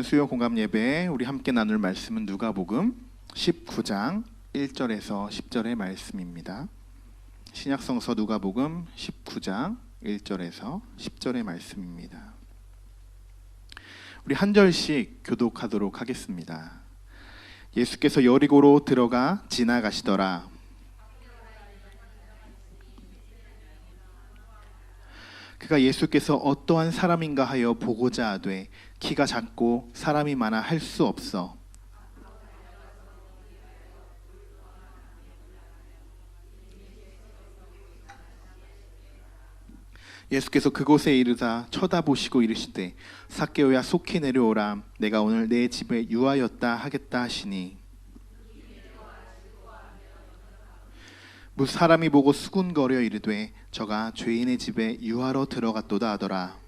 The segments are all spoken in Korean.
오늘 수요 공감 예배에 우리 함께 나눌 말씀은 누가복음 19장 1절에서 10절의 말씀입니다. 신약성서 누가복음 19장 1절에서 10절의 말씀입니다. 우리 한 절씩 교독하도록 하겠습니다. 예수께서 여리고로 들어가 지나가시더라. 그가 예수께서 어떠한 사람인가 하여 보고자 하되 키가 작고 사람이 많아 할 수 없어 예수께서 그곳에 이르사 쳐다보시고 이르시되 삭개오야 속히 내려오라 내가 오늘 내 집에 유하였다 하겠다 하시니 사람이 보고 수군거려 이르되 저가 죄인의 집에 유하러 들어갔도다 하더라.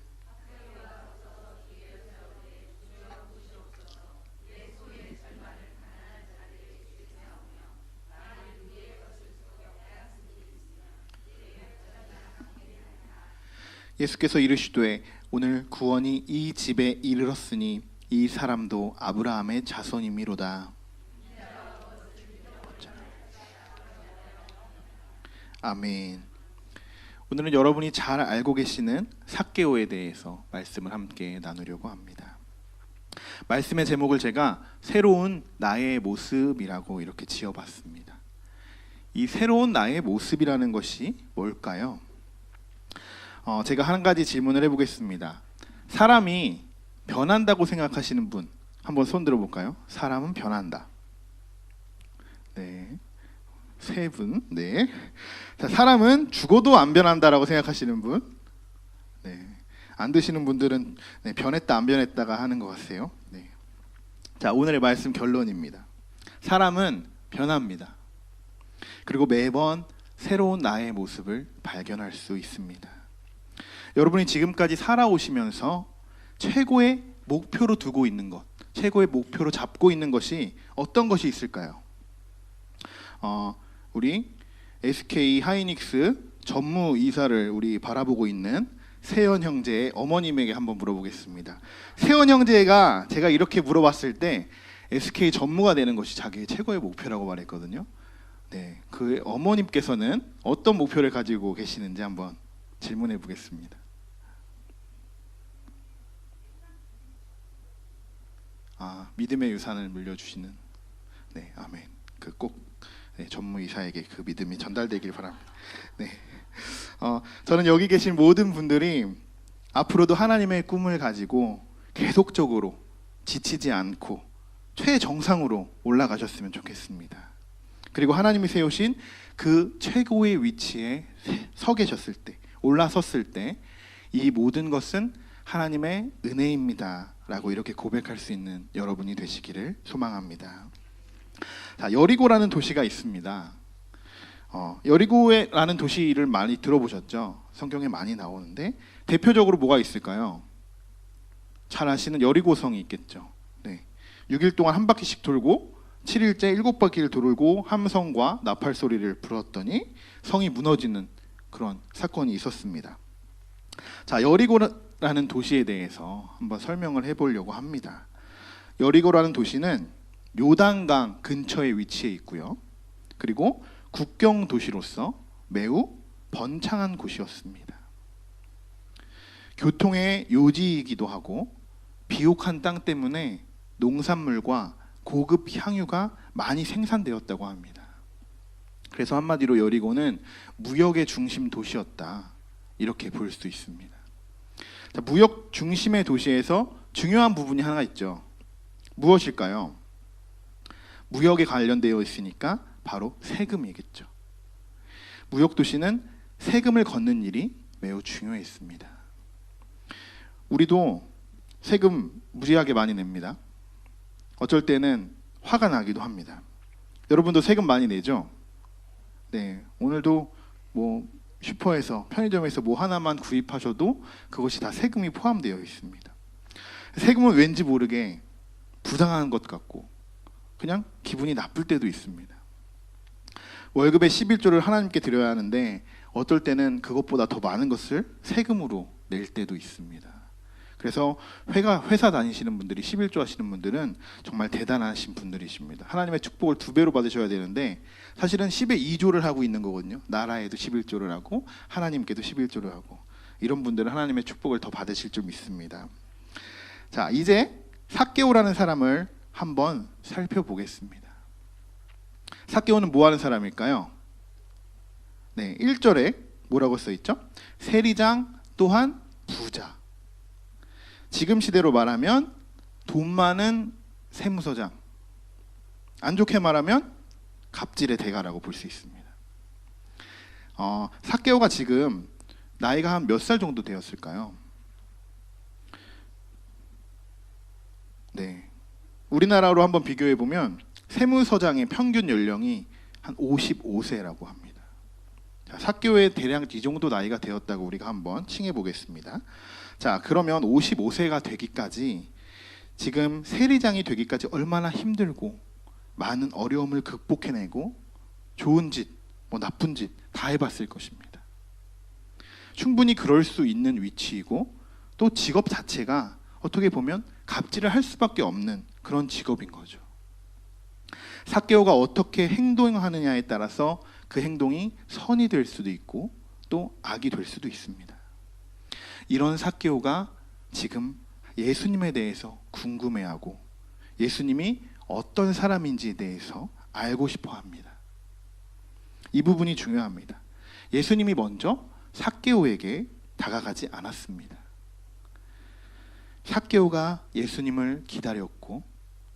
예수께서 이르시되 오늘 구원이 이 집에 이르렀으니 이 사람도 아브라함의 자손이미로다. 아멘. 오늘은 여러분이 잘 알고 계시는 삭개오에 대해서 말씀을 함께 나누려고 합니다. 말씀의 제목을 제가 새로운 나의 모습이라고 이렇게 지어봤습니다. 이 새로운 나의 모습이라는 것이 뭘까요? 제가 한 가지 질문을 해보겠습니다. 사람이 변한다고 생각하시는 분 한번 손 들어볼까요? 사람은 변한다. 네. 세 분, 네. 자, 사람은 죽어도 안 변한다라고 생각하시는 분, 네. 안 드시는 분들은 네, 변했다 안 변했다가 하는 것 같아요. 네. 자, 오늘의 말씀 결론입니다. 사람은 변합니다. 그리고 매번 새로운 나의 모습을 발견할 수 있습니다. 여러분이 지금까지 살아오시면서 최고의 목표로 두고 있는 것, 최고의 목표로 잡고 있는 것이 어떤 것이 있을까요? 우리 SK 하이닉스 전무이사를 우리 바라보고 있는 세연 형제의 어머님에게 한번 물어보겠습니다. 세연 형제가 제가 이렇게 물어봤을 때 SK 전무가 되는 것이 자기의 최고의 목표라고 말했거든요. 네, 그 어머님께서는 어떤 목표를 가지고 계시는지 한번 질문해 보겠습니다. 믿음의 유산을 물려주시는 네, 아멘. 꼭 네, 전무이사에게 그 믿음이 전달되길 바랍니다. 네, 저는 여기 계신 모든 분들이 앞으로도 하나님의 꿈을 가지고 계속적으로 지치지 않고 최정상으로 올라가셨으면 좋겠습니다. 그리고 하나님이 세우신 그 최고의 위치에 서 계셨을 때, 올라섰을 때 이 모든 것은 하나님의 은혜입니다 라고 이렇게 고백할 수 있는 여러분이 되시기를 소망합니다. 자, 여리고라는 도시가 있습니다. 여리고라는 도시를 많이 들어보셨죠? 성경에 많이 나오는데 대표적으로 뭐가 있을까요? 잘 아시는 여리고성이 있겠죠. 네. 6일 동안 한 바퀴씩 돌고 7일째 7바퀴를 돌고 함성과 나팔 소리를 불었더니 성이 무너지는 그런 사건이 있었습니다. 자, 여리고라는 도시에 대해서 한번 설명을 해보려고 합니다. 여리고라는 도시는 요단강 근처에 위치해 있고요. 그리고 국경 도시로서 매우 번창한 곳이었습니다. 교통의 요지이기도 하고 비옥한 땅 때문에 농산물과 고급 향유가 많이 생산되었다고 합니다. 그래서 한마디로 여리고는 무역의 중심 도시였다 이렇게 볼 수 있습니다. 자, 무역 중심의 도시에서 중요한 부분이 하나 있죠. 무엇일까요? 무역에 관련되어 있으니까 바로 세금이겠죠. 무역 도시는 세금을 걷는 일이 매우 중요했습니다. 우리도 세금 무지하게 많이 냅니다. 어쩔 때는 화가 나기도 합니다. 여러분도 세금 많이 내죠? 네, 오늘도 슈퍼에서 편의점에서 뭐 하나만 구입하셔도 그것이 다 세금이 포함되어 있습니다. 세금은 왠지 모르게 부당한 것 같고 그냥 기분이 나쁠 때도 있습니다. 월급의 11조를 하나님께 드려야 하는데 어떨 때는 그것보다 더 많은 것을 세금으로 낼 때도 있습니다. 그래서 회사 다니시는 분들이 11조 하시는 분들은 정말 대단하신 분들이십니다. 하나님의 축복을 2배로 받으셔야 되는데 사실은 10의 2조를 하고 있는 거거든요. 나라에도 11조를 하고 하나님께도 11조를 하고, 이런 분들은 하나님의 축복을 더 받으실 줄 믿습니다. 자, 이제 삭개오라는 사람을 한번 살펴보겠습니다. 삭개오는 뭐 하는 사람일까요? 네, 1절에 뭐라고 써 있죠? 세리장 또한 부자. 지금 시대로 말하면 돈 많은 세무서장, 안 좋게 말하면 갑질의 대가라고 볼 수 있습니다. 삭개오가 지금 나이가 한 몇 살 정도 되었을까요? 네, 우리나라로 한번 비교해 보면 세무서장의 평균 연령이 한 55세라고 합니다. 자, 삭개오의 대략 이 정도 나이가 되었다고 우리가 한번 칭해 보겠습니다. 자, 그러면 55세가 되기까지, 지금 세리장이 되기까지 얼마나 힘들고 많은 어려움을 극복해내고 좋은 짓, 뭐 나쁜 짓 다 해봤을 것입니다. 충분히 그럴 수 있는 위치이고, 또 직업 자체가 어떻게 보면 갑질을 할 수밖에 없는 그런 직업인 거죠. 삭개오가 어떻게 행동하느냐에 따라서 그 행동이 선이 될 수도 있고 또 악이 될 수도 있습니다. 이런 삭개오가 지금 예수님에 대해서 궁금해하고 예수님이 어떤 사람인지에 대해서 알고 싶어 합니다. 이 부분이 중요합니다. 예수님이 먼저 삭개오에게 다가가지 않았습니다. 삭개오가 예수님을 기다렸고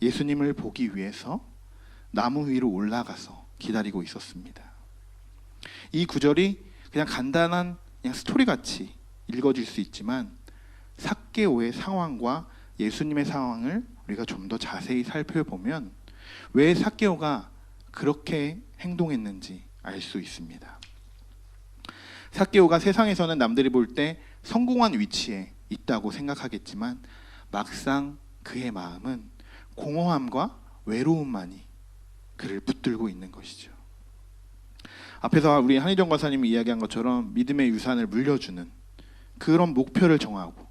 예수님을 보기 위해서 나무 위로 올라가서 기다리고 있었습니다. 이 구절이 그냥 간단한 그냥 스토리같이 읽어질 수 있지만 삭개오의 상황과 예수님의 상황을 우리가 좀 더 자세히 살펴보면 왜 삭개오가 그렇게 행동했는지 알 수 있습니다. 삭개오가 세상에서는 남들이 볼 때 성공한 위치에 있다고 생각하겠지만 막상 그의 마음은 공허함과 외로움만이 그를 붙들고 있는 것이죠. 앞에서 우리 한희정 권사님이 이야기한 것처럼 믿음의 유산을 물려주는 그런 목표를 정하고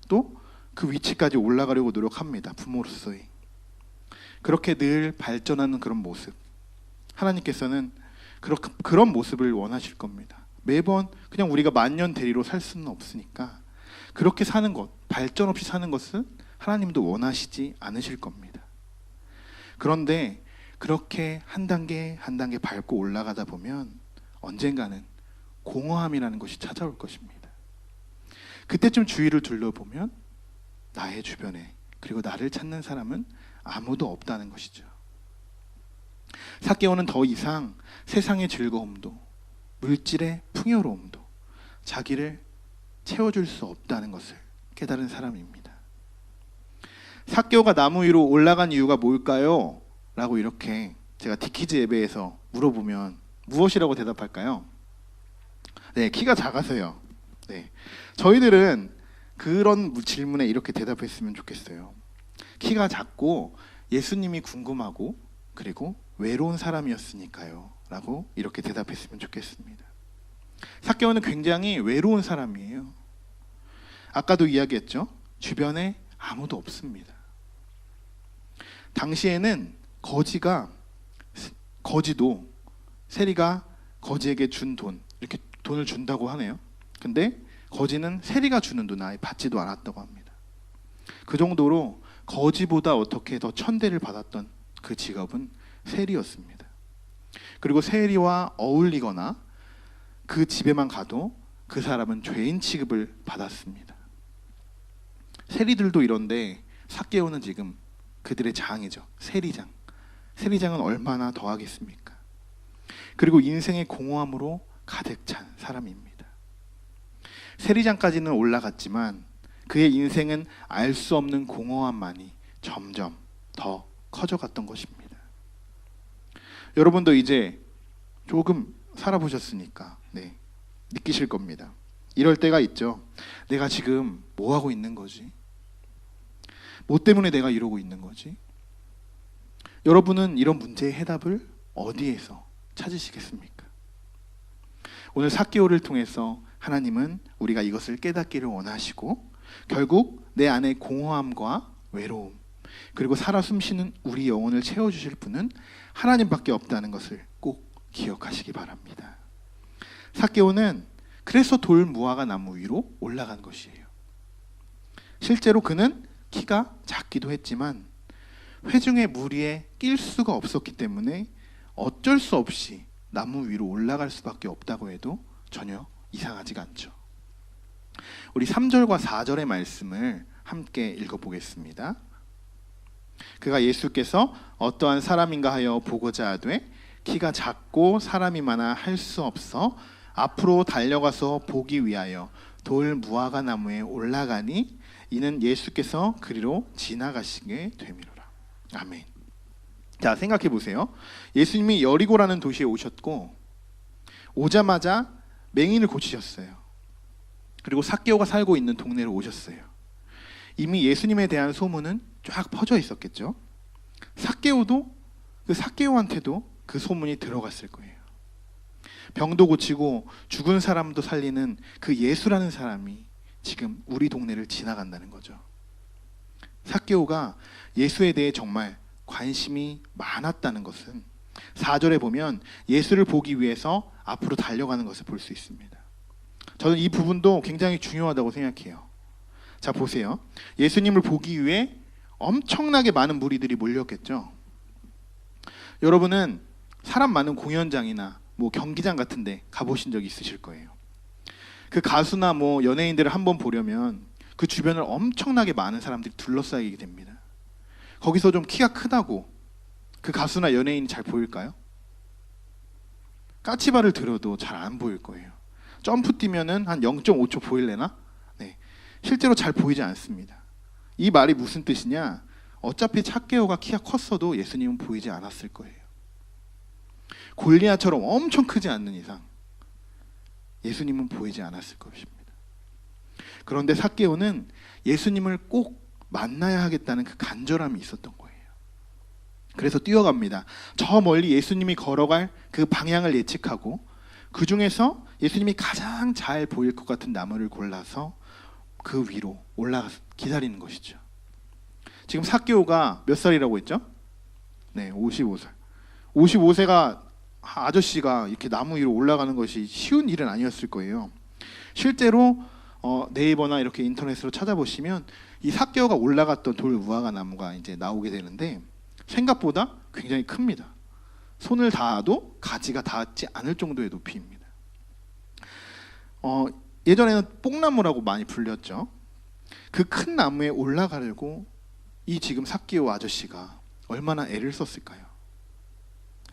또 그 위치까지 올라가려고 노력합니다. 부모로서의 그렇게 늘 발전하는 그런 모습, 하나님께서는 그런 모습을 원하실 겁니다. 매번 그냥 우리가 만년 대리로 살 수는 없으니까 그렇게 사는 것, 발전 없이 사는 것은 하나님도 원하시지 않으실 겁니다. 그런데 그렇게 한 단계 한 단계 밟고 올라가다 보면 언젠가는 공허함이라는 것이 찾아올 것입니다. 그때쯤 주위를 둘러보면 나의 주변에 그리고 나를 찾는 사람은 아무도 없다는 것이죠. 삭개오는 더 이상 세상의 즐거움도 물질의 풍요로움도 자기를 채워줄 수 없다는 것을 깨달은 사람입니다. 삭개오가 나무 위로 올라간 이유가 뭘까요? 라고 이렇게 제가 디키즈 예배에서 물어보면 무엇이라고 대답할까요? 네, 키가 작아서요. 네, 저희들은 그런 질문에 이렇게 대답했으면 좋겠어요. 키가 작고 예수님이 궁금하고 그리고 외로운 사람이었으니까요 라고 이렇게 대답했으면 좋겠습니다. 삭개오는 굉장히 외로운 사람이에요. 아까도 이야기했죠. 주변에 아무도 없습니다. 당시에는 거지도 세리가 거지에게 준 돈, 이렇게 돈을 준다고 하네요. 근데 거지는 세리가 주는 돈 아예 받지도 않았다고 합니다. 그 정도로 거지보다 어떻게 더 천대를 받았던 그 직업은 세리였습니다. 그리고 세리와 어울리거나 그 집에만 가도 그 사람은 죄인 취급을 받았습니다. 세리들도 이런데 삭개오는 지금 그들의 장이죠. 세리장. 세리장은 얼마나 더하겠습니까? 그리고 인생의 공허함으로 가득 찬 사람입니다. 세리장까지는 올라갔지만 그의 인생은 알 수 없는 공허함만이 점점 더 커져갔던 것입니다. 여러분도 이제 조금 살아보셨으니까 느끼실 겁니다. 이럴 때가 있죠. 내가 지금 뭐 하고 있는 거지? 뭐 때문에 내가 이러고 있는 거지? 여러분은 이런 문제의 해답을 어디에서 찾으시겠습니까? 오늘 삭개오를 통해서 하나님은 우리가 이것을 깨닫기를 원하시고 결국 내 안에 공허함과 외로움, 그리고 살아 숨쉬는 우리 영혼을 채워주실 분은 하나님밖에 없다는 것을 꼭 기억하시기 바랍니다. 삭개오는 그래서 돌 무화과 나무 위로 올라간 것이에요. 실제로 그는 키가 작기도 했지만 회중의 무리에 낄 수가 없었기 때문에 어쩔 수 없이 나무 위로 올라갈 수밖에 없다고 해도 전혀 이상하지가 않죠. 우리 3절과 4절의 말씀을 함께 읽어보겠습니다. 그가 예수께서 어떠한 사람인가 하여 보고자 하되 키가 작고 사람이 많아 할 수 없어 앞으로 달려가서 보기 위하여 돌 무화과 나무에 올라가니 이는 예수께서 그리로 지나가시게 됨이로라. 아멘. 자, 생각해 보세요. 예수님이 여리고라는 도시에 오셨고 오자마자 맹인을 고치셨어요. 그리고 삭개오가 살고 있는 동네로 오셨어요. 이미 예수님에 대한 소문은 쫙 퍼져 있었겠죠. 삭개오도 그 삭개오한테도 그 소문이 들어갔을 거예요. 병도 고치고 죽은 사람도 살리는 그 예수라는 사람이 지금 우리 동네를 지나간다는 거죠. 삭개오가 예수에 대해 정말 관심이 많았다는 것은 4절에 보면 예수를 보기 위해서 앞으로 달려가는 것을 볼 수 있습니다. 저는 이 부분도 굉장히 중요하다고 생각해요. 자, 보세요. 예수님을 보기 위해 엄청나게 많은 무리들이 몰렸겠죠. 여러분은 사람 많은 공연장이나 뭐 경기장 같은 데 가보신 적 있으실 거예요. 그 가수나 뭐 연예인들을 한번 보려면 그 주변을 엄청나게 많은 사람들이 둘러싸이게 됩니다. 거기서 좀 키가 크다고 그 가수나 연예인이 잘 보일까요? 까치발을 들어도 잘 안 보일 거예요. 점프 뛰면은 한 0.5초 보일래나? 네, 실제로 잘 보이지 않습니다. 이 말이 무슨 뜻이냐? 어차피 삭개오가 키가 컸어도 예수님은 보이지 않았을 거예요. 골리앗처럼 엄청 크지 않는 이상 예수님은 보이지 않았을 것입니다. 그런데 삭개오는 예수님을 꼭 만나야 하겠다는 그 간절함이 있었던 거예요. 그래서 뛰어갑니다. 저 멀리 예수님이 걸어갈 그 방향을 예측하고 그 중에서 예수님이 가장 잘 보일 것 같은 나무를 골라서 그 위로 올라가서 기다리는 것이죠. 지금 삭개오가 몇 살이라고 했죠? 네, 55살. 55세가 아저씨가 이렇게 나무 위로 올라가는 것이 쉬운 일은 아니었을 거예요. 실제로 네이버나 이렇게 인터넷으로 찾아보시면 이 삭개오가 올라갔던 돌 무화과 나무가 이제 나오게 되는데 생각보다 굉장히 큽니다. 손을 닿아도 가지가 닿지 않을 정도의 높이입니다. 예전에는 뽕나무라고 많이 불렸죠. 그 큰 나무에 올라가려고 이 지금 삭개오 아저씨가 얼마나 애를 썼을까요?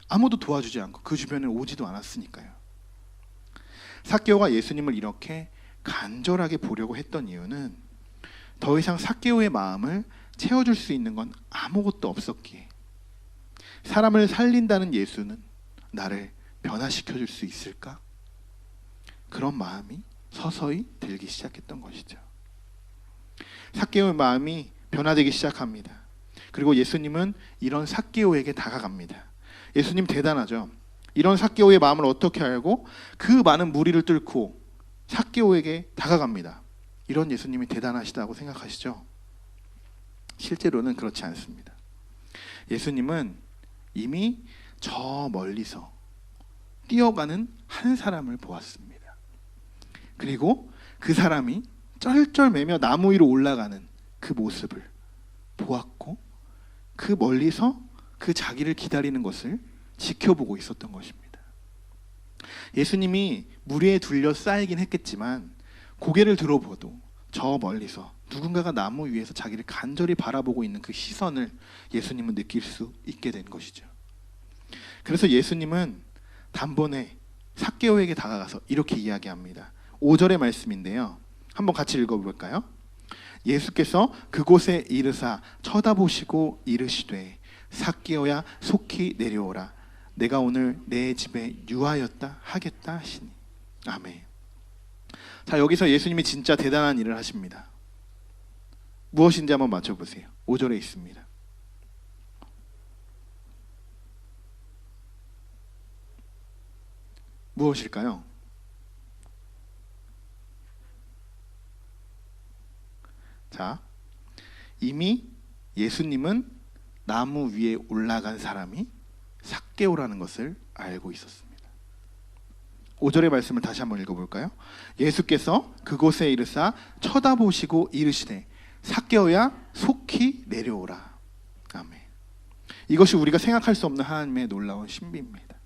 아무도 도와주지 않고 그 주변에 오지도 않았으니까요. 삭개오가 예수님을 이렇게 간절하게 보려고 했던 이유는 더 이상 삭개오의 마음을 채워줄 수 있는 건 아무것도 없었기에 사람을 살린다는 예수는 나를 변화시켜줄 수 있을까? 그런 마음이 서서히 들기 시작했던 것이죠. 삭개오의 마음이 변화되기 시작합니다. 그리고 예수님은 이런 삭개오에게 다가갑니다. 예수님 대단하죠. 이런 삭개오의 마음을 어떻게 알고 그 많은 무리를 뚫고 삭개오에게 다가갑니다. 이런 예수님이 대단하시다고 생각하시죠? 실제로는 그렇지 않습니다. 예수님은 이미 저 멀리서 뛰어가는 한 사람을 보았습니다. 그리고 그 사람이 쩔쩔매며 나무 위로 올라가는 그 모습을 보았고 그 멀리서 그 자기를 기다리는 것을 지켜보고 있었던 것입니다. 예수님이 무리에 둘러싸이긴 했겠지만 고개를 들어보도 저 멀리서 누군가가 나무 위에서 자기를 간절히 바라보고 있는 그 시선을 예수님은 느낄 수 있게 된 것이죠. 그래서 예수님은 단번에 삭개오에게 다가가서 이렇게 이야기합니다. 5절의 말씀인데요. 한번 같이 읽어볼까요? 예수께서 그곳에 이르사 쳐다보시고 이르시되 삭개오야 속히 내려오라. 내가 오늘 내 집에 유하였다 하겠다 하시니. 아멘. 자, 여기서 예수님이 진짜 대단한 일을 하십니다. 무엇인지 한번 맞춰보세요. 5절에 있습니다. 무엇일까요? 자, 이미 예수님은 나무 위에 올라간 사람이 삭개오라는 것을 알고 있었습니다. 5절의 말씀을 다시 한번 읽어볼까요? 예수께서 그곳에 이르사 쳐다보시고 이르시되 삭개오야 속히 내려오라. 아멘. 이것이 우리가 생각할 수 없는 하나님의 놀라운 신비입니다.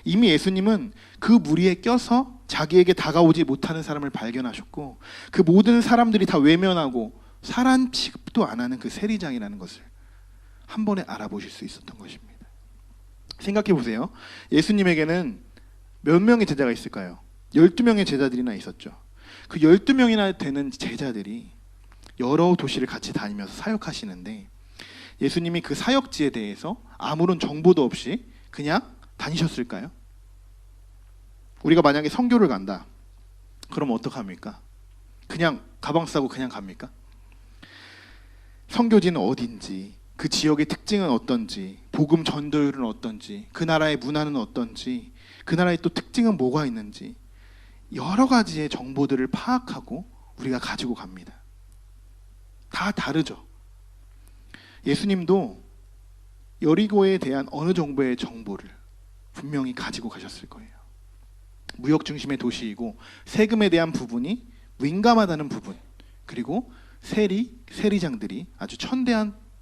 이미 예수님은 그 무리에 껴서 자기에게 다가오지 못하는 사람을 발견하셨고, 그 모든 사람들이 다 외면하고 사람 취급도 안 하는 그 세리장이라는 것을 한 번에 알아보실 수 있었던 것입니다. 생각해 보세요. 예수님에게는 몇 명의 제자가 있을까요? 12명의 제자들이나 있었죠. 그 12명이나 되는 제자들이 여러 도시를 같이 다니면서 사역하시는데, 예수님이 그 사역지에 대해서 아무런 정보도 없이 그냥 다니셨을까요? 우리가 만약에 선교를 간다, 그럼 어떡합니까? 그냥 가방 싸고 그냥 갑니까? 선교지는 어딘지, 그 지역의 특징은 어떤지, 복음 전도율은 어떤지, 그 나라의 문화는 어떤지, 그 나라의 또 특징은 뭐가 있는지 여러 가지의 정보들을 파악하고 우리가 가지고 갑니다. 다 다르죠. 예수님도 여리고에 대한 어느 정도의 정보를 분명히 가지고 가셨을 거예요. 무역 중심의 도시이고 세금에 대한 부분이 민감하다는 부분, 그리고 세리장들이 아주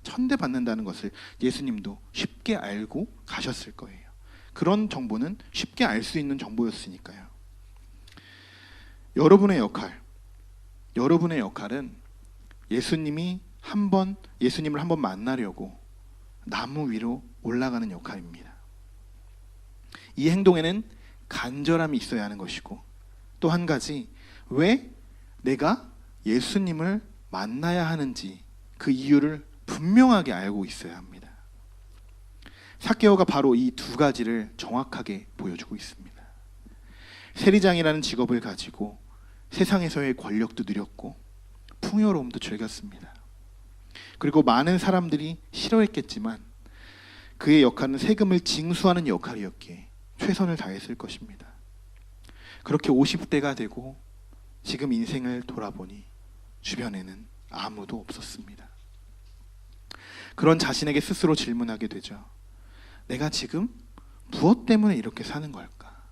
천대받는다는 것을 예수님도 쉽게 알고 가셨을 거예요. 그런 정보는 쉽게 알 수 있는 정보였으니까요. 여러분의 역할은 예수님을 한번 만나려고 나무 위로 올라가는 역할입니다. 이 행동에는 간절함이 있어야 하는 것이고, 또 한 가지, 왜 내가 예수님을 만나야 하는지 그 이유를 분명하게 알고 있어야 합니다. 삭개오가 바로 이 두 가지를 정확하게 보여주고 있습니다. 세리장이라는 직업을 가지고 세상에서의 권력도 누렸고 풍요로움도 즐겼습니다. 그리고 많은 사람들이 싫어했겠지만 그의 역할은 세금을 징수하는 역할이었기에 최선을 다했을 것입니다. 그렇게 50대가 되고 지금 인생을 돌아보니 주변에는 아무도 없었습니다. 그런 자신에게 스스로 질문하게 되죠. 내가 지금 무엇 때문에 이렇게 사는 걸까?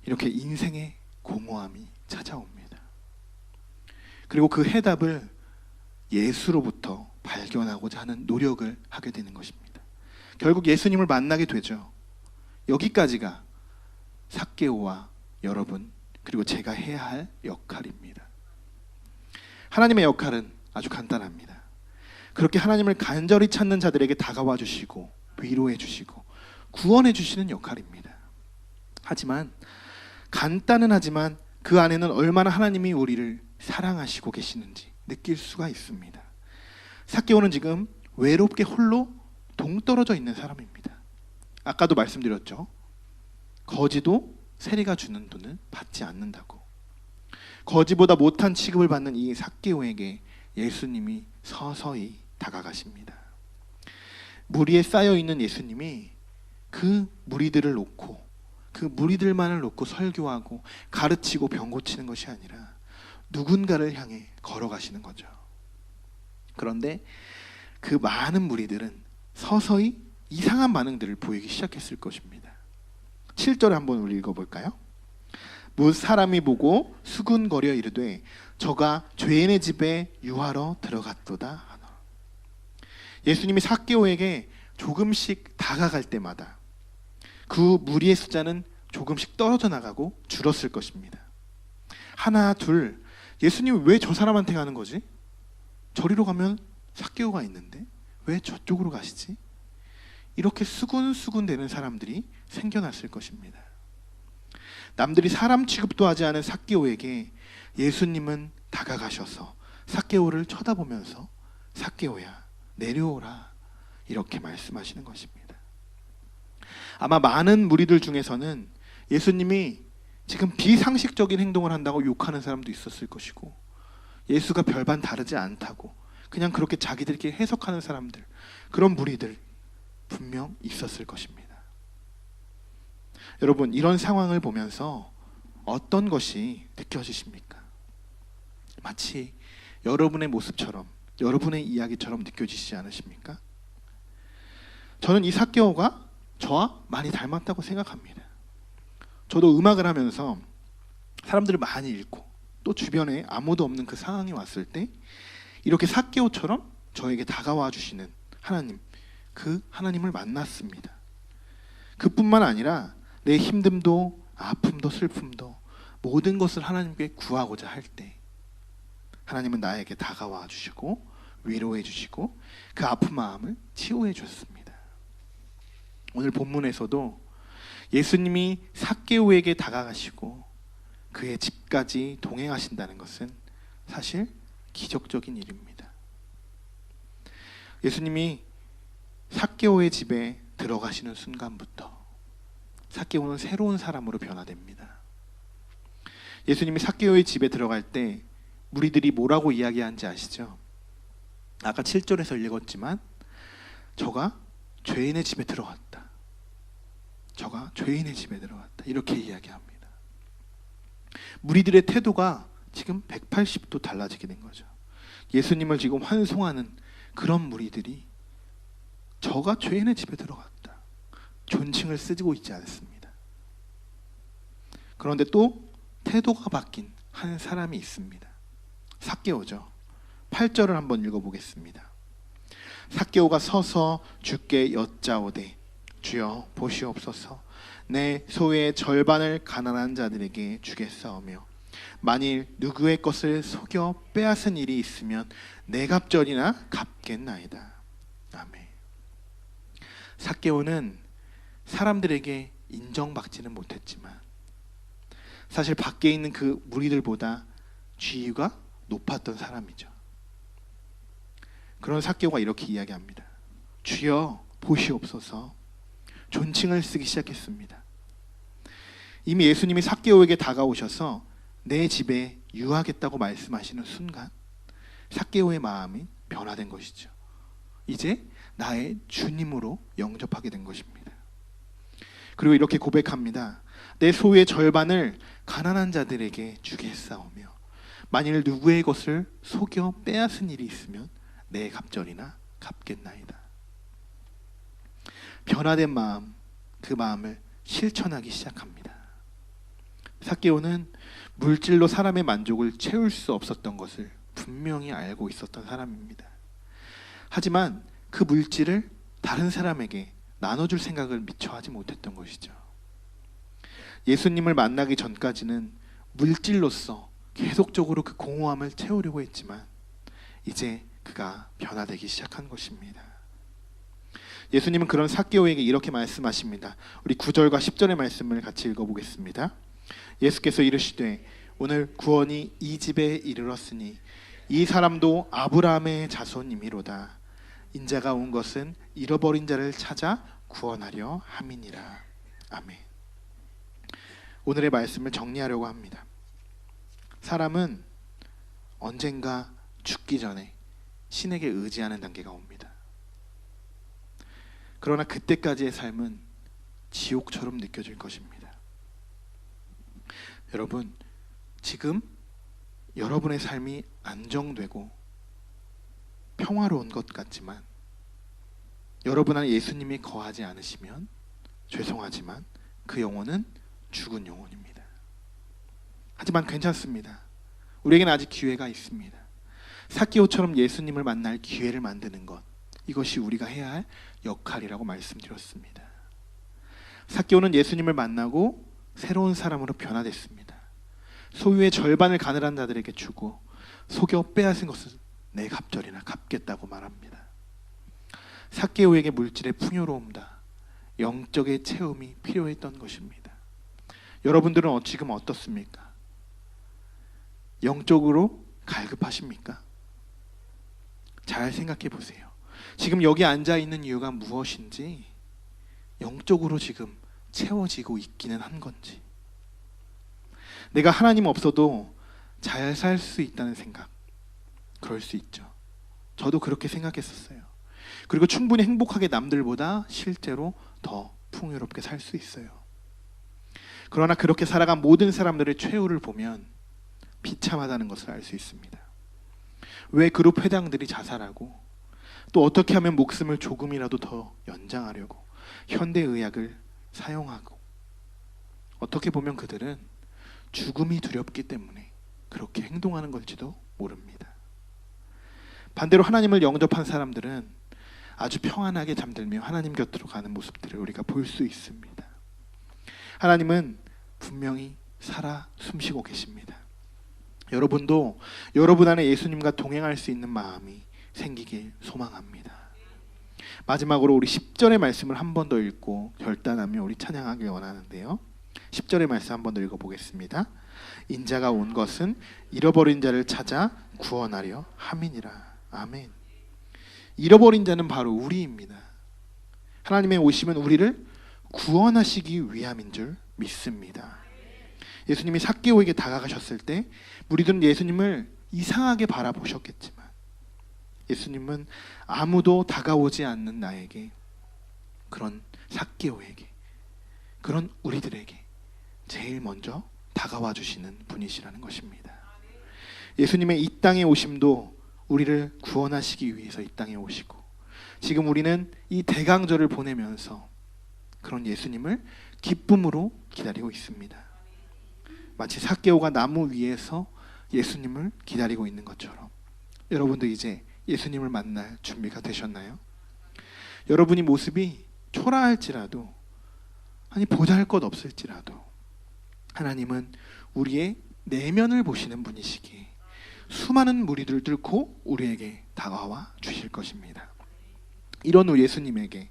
이렇게 인생의 공허함이 찾아옵니다. 그리고 그 해답을 예수로부터 발견하고자 하는 노력을 하게 되는 것입니다. 결국 예수님을 만나게 되죠. 여기까지가 삭개오와 여러분, 그리고 제가 해야 할 역할입니다. 하나님의 역할은 아주 간단합니다. 그렇게 하나님을 간절히 찾는 자들에게 다가와 주시고 위로해 주시고 구원해 주시는 역할입니다. 하지만 간단은 하지만 그 안에는 얼마나 하나님이 우리를 사랑하시고 계시는지 느낄 수가 있습니다. 삭개오는 지금 외롭게 홀로 동떨어져 있는 사람입니다. 아까도 말씀드렸죠. 거지도 세리가 주는 돈을 받지 않는다고. 거지보다 못한 취급을 받는 이 삭개오에게 예수님이 서서히 다가가십니다. 무리에 쌓여있는 예수님이 그 무리들을 놓고, 그 무리들만을 놓고 설교하고 가르치고 병 고치는 것이 아니라 누군가를 향해 걸어가시는 거죠. 그런데 그 많은 무리들은 서서히 이상한 반응들을 보이기 시작했을 것입니다. 7절에 한번 우리 읽어볼까요? 무 사람이 보고 수군거려 이르되 저가 죄인의 집에 유하러 들어갔도다 하노라. 예수님이 삭개오에게 조금씩 다가갈 때마다 그 무리의 숫자는 조금씩 떨어져 나가고 줄었을 것입니다. 하나 둘, 예수님이 왜 저 사람한테 가는 거지? 저리로 가면 삭개오가 있는데 왜 저쪽으로 가시지? 이렇게 수군수군 되는 사람들이 생겨났을 것입니다. 남들이 사람 취급도 하지 않은 삭개오에게 예수님은 다가가셔서 삭개오를 쳐다보면서 삭개오야 내려오라 이렇게 말씀하시는 것입니다. 아마 많은 무리들 중에서는 예수님이 지금 비상식적인 행동을 한다고 욕하는 사람도 있었을 것이고, 예수가 별반 다르지 않다고 그냥 그렇게 자기들끼리 해석하는 사람들, 그런 무리들 분명 있었을 것입니다. 여러분, 이런 상황을 보면서 어떤 것이 느껴지십니까? 마치 여러분의 모습처럼, 여러분의 이야기처럼 느껴지시지 않으십니까? 저는 이 삭개오가 저와 많이 닮았다고 생각합니다. 저도 음악을 하면서 사람들을 많이 잃고 또 주변에 아무도 없는 그 상황이 왔을 때 이렇게 삭개오처럼 저에게 다가와 주시는 하나님, 그 하나님을 만났습니다. 그뿐만 아니라 내 힘듦도 아픔도 슬픔도 모든 것을 하나님께 구하고자 할 때 하나님은 나에게 다가와 주시고 위로해 주시고 그 아픈 마음을 치유해 주셨습니다. 오늘 본문에서도 예수님이 삭개오에게 다가가시고 그의 집까지 동행하신다는 것은 사실 기적적인 일입니다. 예수님이 삭개오의 집에 들어가시는 순간부터 삭개오는 새로운 사람으로 변화됩니다. 예수님이 삭개오의 집에 들어갈 때 무리들이 뭐라고 이야기하는지 아시죠? 아까 7절에서 읽었지만 저가 죄인의 집에 들어갔다. 저가 죄인의 집에 들어갔다. 이렇게 이야기합니다. 무리들의 태도가 지금 180도 달라지게 된 거죠. 예수님을 지금 환송하는 그런 무리들이 저가 죄인의 집에 들어갔다. 존칭을 쓰고 있지 않습니다. 그런데 또 태도가 바뀐 한 사람이 있습니다. 삭개오죠. 8절을 한번 읽어보겠습니다. 삭개오가 서서 주께 여짜오되 주여 보시옵소서 내 소유의 절반을 가난한 자들에게 주겠사오며 만일 누구의 것을 속여 빼앗은 일이 있으면 내 갑절이나 갚겠나이다. 아멘. 삭개오는 사람들에게 인정받지는 못했지만 사실 밖에 있는 그 무리들보다 지위가 높았던 사람이죠. 그런 삭개오가 이렇게 이야기합니다. 주여 보시옵소서. 존칭을 쓰기 시작했습니다. 이미 예수님이 삭개오에게 다가오셔서 내 집에 유하겠다고 말씀하시는 순간 삭개오의 마음이 변화된 것이죠. 이제 나의 주님으로 영접하게 된 것입니다. 그리고 이렇게 고백합니다. 내 소유의 절반을 가난한 자들에게 주겠사오며 만일 누구의 것을 속여 빼앗은 일이 있으면 내 갑절이나 갚겠나이다. 변화된 마음, 그 마음을 실천하기 시작합니다. 삭개오는 물질로 사람의 만족을 채울 수 없었던 것을 분명히 알고 있었던 사람입니다. 하지만 그 물질을 다른 사람에게 나눠줄 생각을 미처 하지 못했던 것이죠. 예수님을 만나기 전까지는 물질로서 계속적으로 그 공허함을 채우려고 했지만 이제 그가 변화되기 시작한 것입니다. 예수님은 그런 삭개오에게 이렇게 말씀하십니다. 우리 9절과 10절의 말씀을 같이 읽어보겠습니다. 예수께서 이르시되 오늘 구원이 이 집에 이르렀으니 이 사람도 아브라함의 자손이미로다. 인자가 온 것은 잃어버린 자를 찾아 구원하려 함이니라. 아멘. 오늘의 말씀을 정리하려고 합니다. 사람은 언젠가 죽기 전에 신에게 의지하는 단계가 옵니다. 그러나 그때까지의 삶은 지옥처럼 느껴질 것입니다. 여러분, 지금 여러분의 삶이 안정되고 평화로운 것 같지만 여러분 안에 예수님이 거하지 않으시면 죄송하지만 그 영혼은 죽은 영혼입니다. 하지만 괜찮습니다. 우리에게는 아직 기회가 있습니다. 삭개오처럼 예수님을 만날 기회를 만드는 것, 이것이 우리가 해야 할 역할이라고 말씀드렸습니다. 삭개오는 예수님을 만나고 새로운 사람으로 변화됐습니다. 소유의 절반을 가난한 자들에게 주고 속여 빼앗은 것을 내 갑절이나 갚겠다고 말합니다. 삭개오에게 물질의 풍요로움과 영적의 체험이 필요했던 것입니다. 여러분들은 지금 어떻습니까? 영적으로 갈급하십니까? 잘 생각해 보세요. 지금 여기 앉아 있는 이유가 무엇인지, 영적으로 지금 채워지고 있기는 한 건지, 내가 하나님 없어도 잘 살 수 있다는 생각, 그럴 수 있죠. 저도 그렇게 생각했었어요. 그리고 충분히 행복하게 남들보다 실제로 더 풍요롭게 살 수 있어요. 그러나 그렇게 살아간 모든 사람들의 최후를 보면 비참하다는 것을 알 수 있습니다. 왜 그룹 회장들이 자살하고 또 어떻게 하면 목숨을 조금이라도 더 연장하려고 현대의학을 사용하고 어떻게 보면 그들은 죽음이 두렵기 때문에 그렇게 행동하는 걸지도 모릅니다. 반대로 하나님을 영접한 사람들은 아주 평안하게 잠들며 하나님 곁으로 가는 모습들을 우리가 볼 수 있습니다. 하나님은 분명히 살아 숨쉬고 계십니다. 여러분도 여러분 안에 예수님과 동행할 수 있는 마음이 생기길 소망합니다. 마지막으로 우리 10절의 말씀을 한 번 더 읽고 결단하며 우리 찬양하길 원하는데요. 10절의 말씀 한 번 더 읽어보겠습니다. 인자가 온 것은 잃어버린 자를 찾아 구원하려 함이니라. 아멘. 잃어버린 자는 바로 우리입니다. 하나님의 오심은 우리를 구원하시기 위함인 줄 믿습니다. 예수님이 삭개오에게 다가가셨을 때 무리들은 예수님을 이상하게 바라보셨겠지만 예수님은 아무도 다가오지 않는 나에게, 그런 삭개오에게, 그런 우리들에게 제일 먼저 다가와 주시는 분이시라는 것입니다. 예수님의 이 땅에 오심도 우리를 구원하시기 위해서 이 땅에 오시고, 지금 우리는 이 대강절을 보내면서 그런 예수님을 기쁨으로 기다리고 있습니다. 마치 삭개오가 나무 위에서 예수님을 기다리고 있는 것처럼 여러분도 이제 예수님을 만날 준비가 되셨나요? 여러분이 모습이 초라할지라도, 아니 보잘것없을지라도 하나님은 우리의 내면을 보시는 분이시기에 수많은 무리들을 뚫고 우리에게 다가와 주실 것입니다. 이런 예수님에게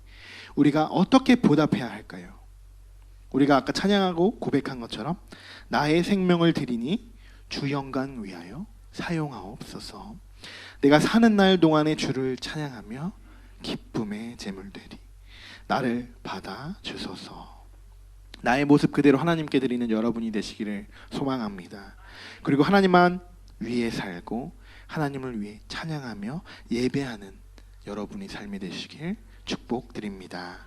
우리가 어떻게 보답해야 할까요? 우리가 아까 찬양하고 고백한 것처럼 나의 생명을 드리니 주 영광 위하여 사용하옵소서. 내가 사는 날 동안에 주를 찬양하며 기쁨의 제물 되리. 나를 받아 주소서. 나의 모습 그대로 하나님께 드리는 여러분이 되시기를 소망합니다. 그리고 하나님만 위해 살고 하나님을 위해 찬양하며 예배하는 여러분이 삶이 되시길 축복드립니다.